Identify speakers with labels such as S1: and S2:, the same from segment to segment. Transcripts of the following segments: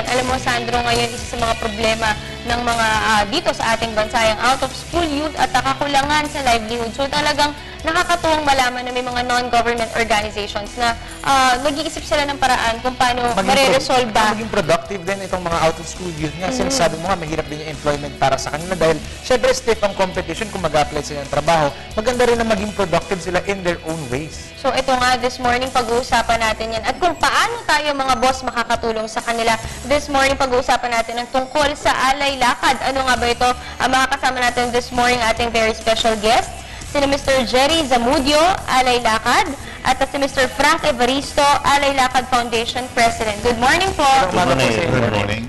S1: edukasyon. Alam mo, Sandro, ngayon isa sa mga problema ng mga dito sa ating bansa, yung out-of-school youth at kakulangan sa livelihood. So talagang nakakatuwang malaman na may mga non-government organizations na nag-iisip sila ng paraan kung paano mare-resolve ba.
S2: Maging productive din itong mga out-of-school youth nga. Sinasabi mo nga, mahirap din yung employment para sa kanila dahil syempre stiff ang competition kung mag-apply sila ng trabaho. Maganda rin na maging productive sila in their own ways.
S1: So ito nga, this morning pag-uusapan natin yan. At kung paano tayo mga boss makakatulong sa kanila. This morning pag-uusapan natin ang tungkol sa alay lakad. Ano nga ba ito? Makakasama natin this morning ating very special guests. Sina Mr. Jerry Zamudio, Alay Lakad, at si Mr. Frank Evaristo, Alay Lakad Foundation President. Good morning po.
S2: Good morning.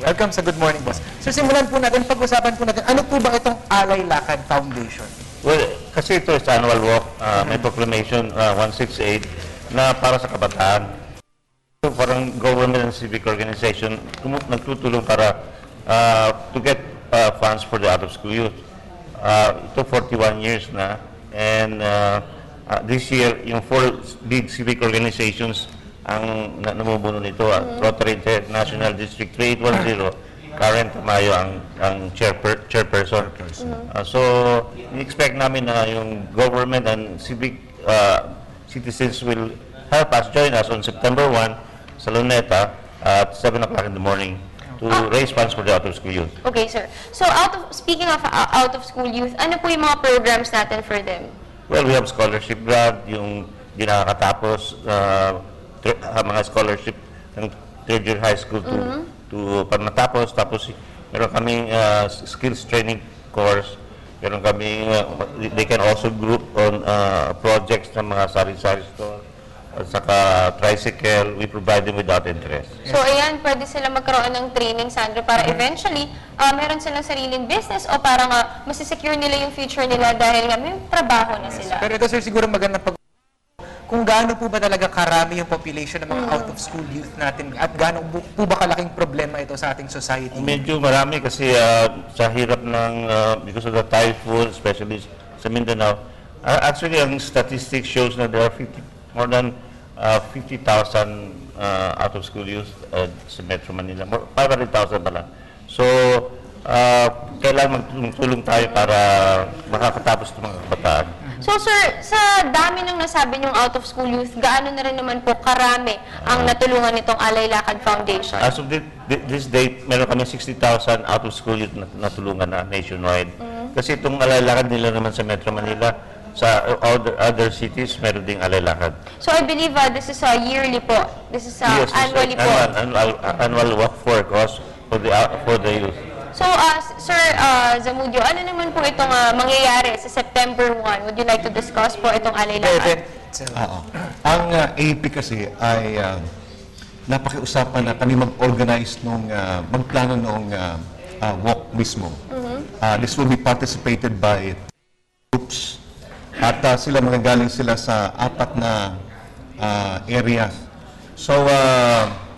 S2: Welcome sa Good Morning, Boss. So simulan po natin, pag-usapan po natin, ano po ba itong Alay Lakad Foundation?
S3: Well, kasi ito is annual walk, may proclamation 168 na para sa kabataan. So, parang government and civic organization nagtutulong para to get funds for the out-of-school youth. Ito 41 years na, and this year, yung 4 big civic organizations ang namumuno nito. Rotary International District 3810, Karen Tamayo ang chairperson. So, in-expect namin na yung government and civic citizens will help us, join us on September 1 sa Luneta at 7 o'clock in the morning to raise funds for the out-of-school youth.
S1: Okay, sir. So, speaking of out-of-school youth, ano po yung mga programs natin for them?
S3: Well, we have scholarship grant, yung di nakakatapos, mga scholarship ng third year high school to pag natapos. Tapos, meron kaming skills training course. Meron kaming, they can also group on projects ng mga sari-sari store. At saka tricycle, we provide them without interest.
S1: So, ayan, pwede sila magkaroon ng training, Sandro, para eventually, meron silang sariling business o para nga masisecure nila yung future nila dahil nga may trabaho na sila.
S2: Pero ito, sir, siguro maganda pag kung gaano po ba talaga karami yung population ng mga out-of-school youth natin at gaano po ba kalaking problema ito sa ating society?
S3: Medyo marami kasi sa hirap ng, because of the typhoon, especially sa Mindanao, actually, ang statistics shows na there are more than 50,000 out-of-school youth sa Metro Manila. 500,000 pala. So, kailangan magtulong tayo para makakatapos ng mga kabataan.
S1: So, sir, sa dami ng nasabi niyong out-of-school youth, gaano na rin naman po karami ang natulungan nitong Alay Lakad Foundation?
S3: As of this date, meron kami 60,000 out-of-school youth na natulungan na nationwide. Kasi itong Alay Lakad nila naman sa Metro Manila, sa other cities, meron ding Alay Lakad.
S1: So, I believe this is yearly po. This is
S3: Yes,
S1: annually po.
S3: Annual walk for cause for the youth.
S1: So, Sir Zamudio, ano naman po itong mangyayari sa September 1? Would you like to discuss po itong Alay Lakad?
S4: Ang AAP kasi ay napakiusapan na kami mag-organize magplano nung walk mismo. This will be participated by groups at sila magagaling sila sa 4 na areas. So,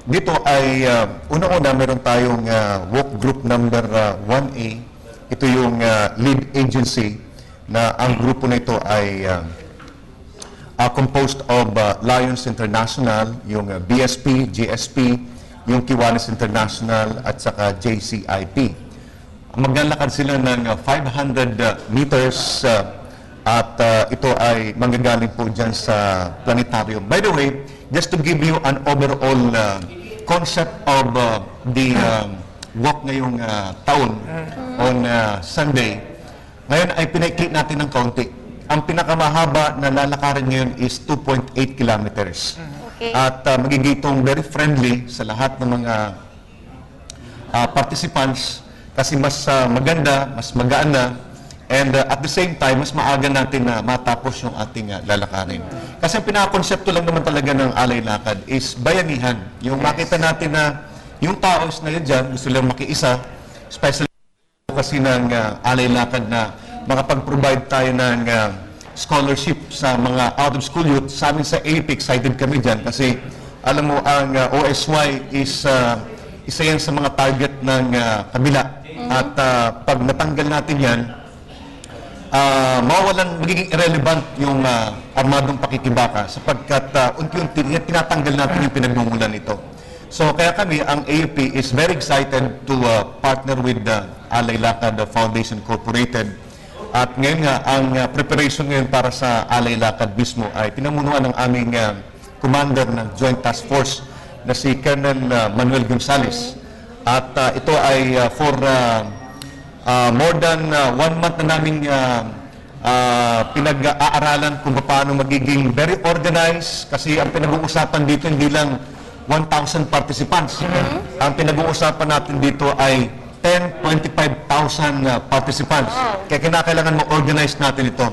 S4: dito ay una-una meron tayong walk group number 1A. Ito yung lead agency na ang grupo na ito ay composed of Lions International, yung BSP, GSP, yung Kiwanis International at saka JCIP. Maglalakad sila ng 500 meters at ito ay manggagaling po dyan sa planetarium. By the way, just to give you an overall concept of the walk ngayong taon on Sunday, ngayon ay pinaikli natin ng kaunti. Ang pinakamahaba na lalakarin ngayon is 2.8 kilometers.
S1: Okay.
S4: At magiging very friendly sa lahat ng mga participants kasi mas maganda, mas magaan na, and at the same time, mas maaga natin na matapos yung ating lalakarin. Kasi ang pinaka-konsepto lang naman talaga ng Alay Lakad is bayanihan. Yung makita natin na yung tao na yun dyan, gusto lang makiisa, especially kasi ng Alay Lakad na makapag-provide tayo ng scholarship sa mga out-of-school youth. Sa amin sa AP, excited kami dyan kasi alam mo, ang OSY is isa yan sa mga target ng kabila. At pag natanggal natin yan, mawawalan, magiging irrelevant yung armadong pakikibaka sapagkat unti-unti tinatanggal natin yung pinagmumulan nito. So kaya kami, ang AFP is very excited to partner with the Alay Lakad Foundation Incorporated. At ngayon nga, ang preparation ngayon para sa Alay Lakad mismo ay pinamunuan ng aming commander ng Joint Task Force na si Colonel Manuel Gonzales. At ito ay for more than 1 month na naming pinag-aaralan kung paano magiging very organized, kasi ang pinag-uusapan dito hindi lang 1,000 participants. Ang pinag-uusapan natin dito ay 25,000 participants. Kaya kinakailangan ma-organize natin ito.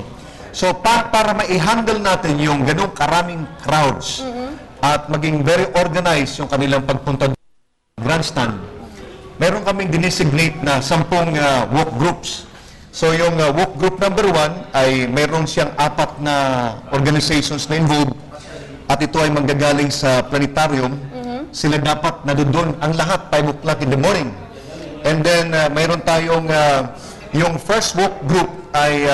S4: So, para ma-handle natin yung ganung karaming crowds at maging very organized yung kanilang pagpunta grandstand, meron kaming dinesignate na 10 walk groups. So, yung walk group number 1 ay meron siyang 4 na organizations na involved at ito ay manggagaling sa planetarium. Sila dapat nandoon ang lahat 5 o'clock in the morning. And then, mayroon tayong, yung first walk group ay,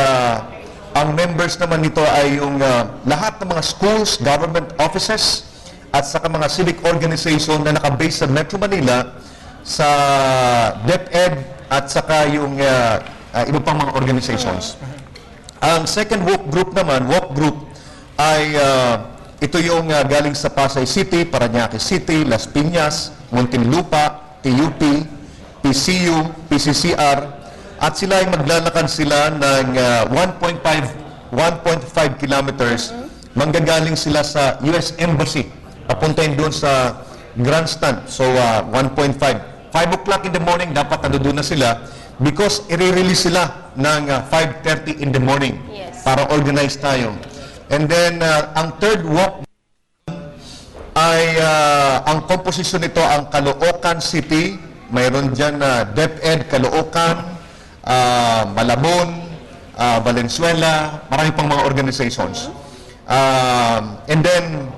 S4: ang members naman nito ay yung lahat ng mga schools, government offices, at saka mga civic organization na nakabase sa Metro Manila, sa DepEd, at saka yung iba pang mga organizations. Ang second walk group naman, ay ito yung galing sa Pasay City, Parañaque City, Las Piñas, Muntinlupa, TUP, PCU, PCCR, at sila ay maglalakad sila ng 1.5 kilometers. Manggagaling sila sa US Embassy, papuntahin doon sa grandstand. So, 1.5. 5 o'clock in the morning, dapat nandoon na sila because i-release sila ng 5:30 in the morning.
S1: Yes.
S4: Para organize tayo. And then, ang third walk ay ang composition nito ang Caloocan City. Mayroon dyan DepEd, Caloocan, Malabon, Valenzuela, marami pang mga organizations. And then,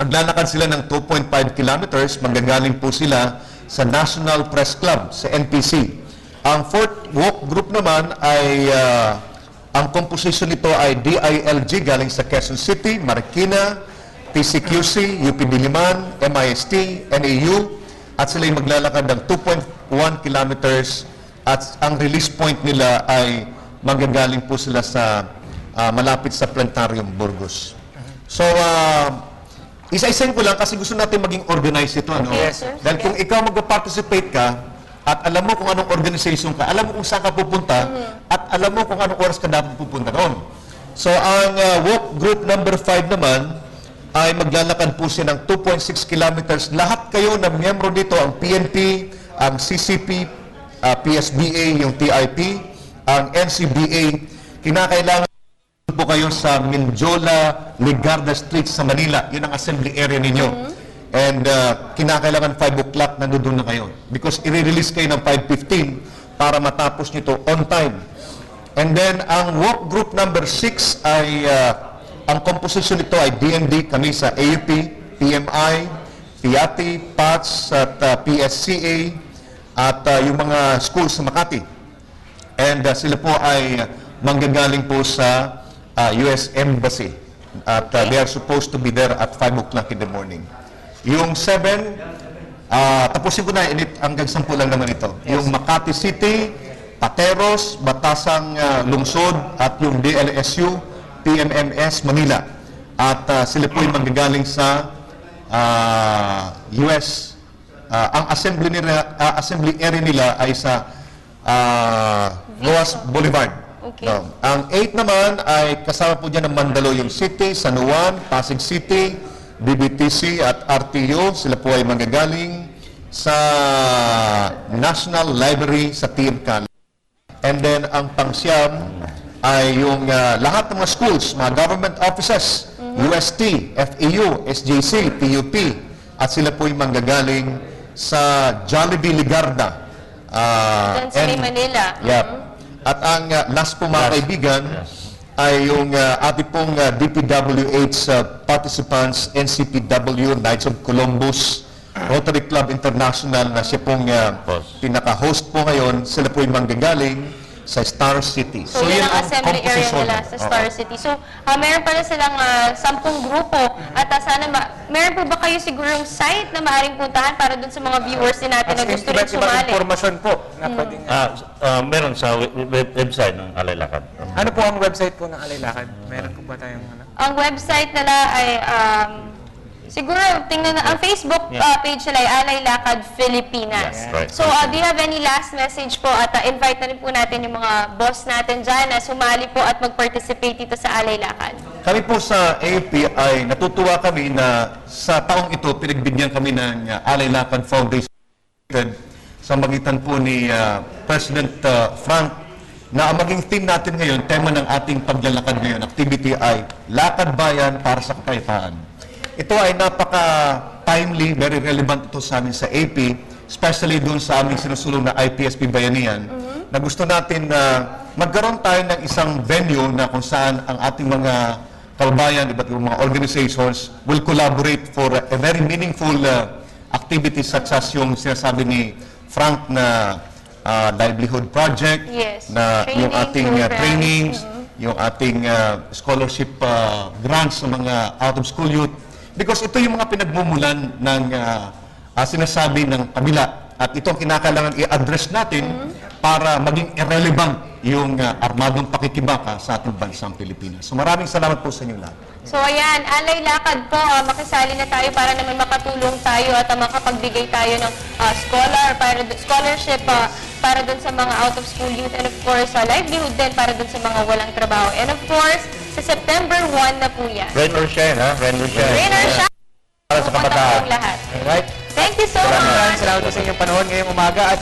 S4: maglalakad sila ng 2.5 kilometers, manggagaling po sila sa National Press Club, sa NPC. Ang fourth walk group naman ay, ang composition nito ay DILG galing sa Quezon City, Marikina, TCQC, UP Diliman, MIST, NAU, at sila ay maglalakad ng 2.1 kilometers at ang release point nila ay magagaling po sila sa malapit sa Planetarium, Burgos. So, isa-isahin ko lang kasi gusto natin maging organized ito. Ano?
S1: Yes, sir.
S4: Dahil kung ikaw mag-participate ka at alam mo kung anong organization ka, alam mo kung saan ka pupunta at alam mo kung anong oras ka dapat pupunta doon. So, ang walk group number 5 naman ay maglalakad po siya ng 2.6 kilometers. Lahat kayo na miyembro dito, ang PNP, ang CCP, PSBA, yung TIP, ang NCBA, kinakailangan po kayo sa Mindiola, Ligarda Street sa Manila. Yun ang assembly area ninyo. And kinakailangan 5 o'clock nandoon na kayo. Because i-release kayo ng 5:15 para matapos nito on time. And then, ang walk group number 6 ay ang composition nito ay DND, kami sa AUP, PMI, PIATI, PATS, at PSCA, at yung mga schools sa Makati. And sila po ay manggagaling po sa US Embassy. At they are supposed to be there at 5 o'clock in the morning. Yung 7, tapusin ko na, hanggang 10 lang naman ito. Yung Makati City, Pateros, Batasang Lungsod, at yung DLSU, PMMS Manila. At sila po ay manggagaling sa US. Ang assembly area nila ay sa Roas Boulevard.
S1: Okay.
S4: Ang 8 naman ay kasama po dyan ng Mandaluyong City, San Juan, Pasig City, BBTC at RTO. Sila po ay manggagaling sa National Library sa TMCAL. And then ang pangsyam ay yung lahat ng mga schools, mga government offices, UST, FEU, SJC, PUP, at sila po ay manggagaling sa Jollibee Ligarda.
S1: Diyan sa May Manila.
S4: Yep. At ang last po mga kaibigan ay yung ating pong DPWH participants, NCPW, Knights of Columbus, Rotary Club International na siya pong pinaka-host po ngayon. Sila po ay manggagaling sa Star City.
S1: So, yan ang assembly area
S4: composition.
S1: nila sa Star
S4: Oo.
S1: City. So, meron pala silang 10 grupo at sana meron po ba kayo sigurong site na maaaring puntahan para dun sa mga viewers din natin na gusto rin
S2: iba't ibang
S1: sumali?
S2: impormasyon po na pwedeng...
S3: Meron sa website ng Alay Lakad.
S2: Ano po ang website po ng Alay Lakad? Meron po ba tayong ano?
S1: Ang website nila ay siguro tingnan na ang Facebook page nila ay Alay Lakad Pilipinas.
S3: Yes, right.
S1: So do you have any last message po at invite na rin po natin yung mga boss natin dyan na sumali po at mag-participate dito sa Alay Lakad.
S4: Kami po sa AFP ay natutuwa kami na sa taong ito pinagbigyan kami ng Alay Lakad Foundation sa magitan po ni President Frank na ang maging theme natin ngayon, tema ng ating paglalakad ngayon, activity ay Lakad Bayan para sa Kapayapaan. Ito ay napaka-timely, very relevant ito sa amin sa AP, especially doon sa aming sinusulong na IPSP Bayanihan, na gusto natin na magkaroon tayo ng isang venue na kung saan ang ating mga kababayan, iba't ibang mga organizations will collaborate for a very meaningful activity such as yung sinasabi ni Frank na livelihood project,
S1: Yes.
S4: na yung
S1: Training
S4: ating
S1: programs.
S4: trainings, yung ating scholarship grants sa mga out-of-school youth. Because ito yung mga pinagmumulan ng sinasabi ng kabila. At ito ang kinakailangan i-address natin para maging irrelevant yung armadong pakikibaka sa ating bansang Pilipinas. So maraming salamat po sa inyo lahat.
S1: So ayan, Alay Lakad po, makisali na tayo para naman makatulong tayo at makapagbigay tayo ng scholarship para dun sa mga out-of-school youth and of course, livelihood din para dun sa mga walang trabaho. And of course, sa September 1 na po yan.
S3: Rain or shine, ha? Rain or shine.
S1: Rain or shine,
S3: Para sa
S1: pupunta po
S3: kabataan.
S1: ang lahat.
S2: Alright?
S1: Thank you so much.
S2: Maraming salamat po sa inyong panahon ngayong umaga at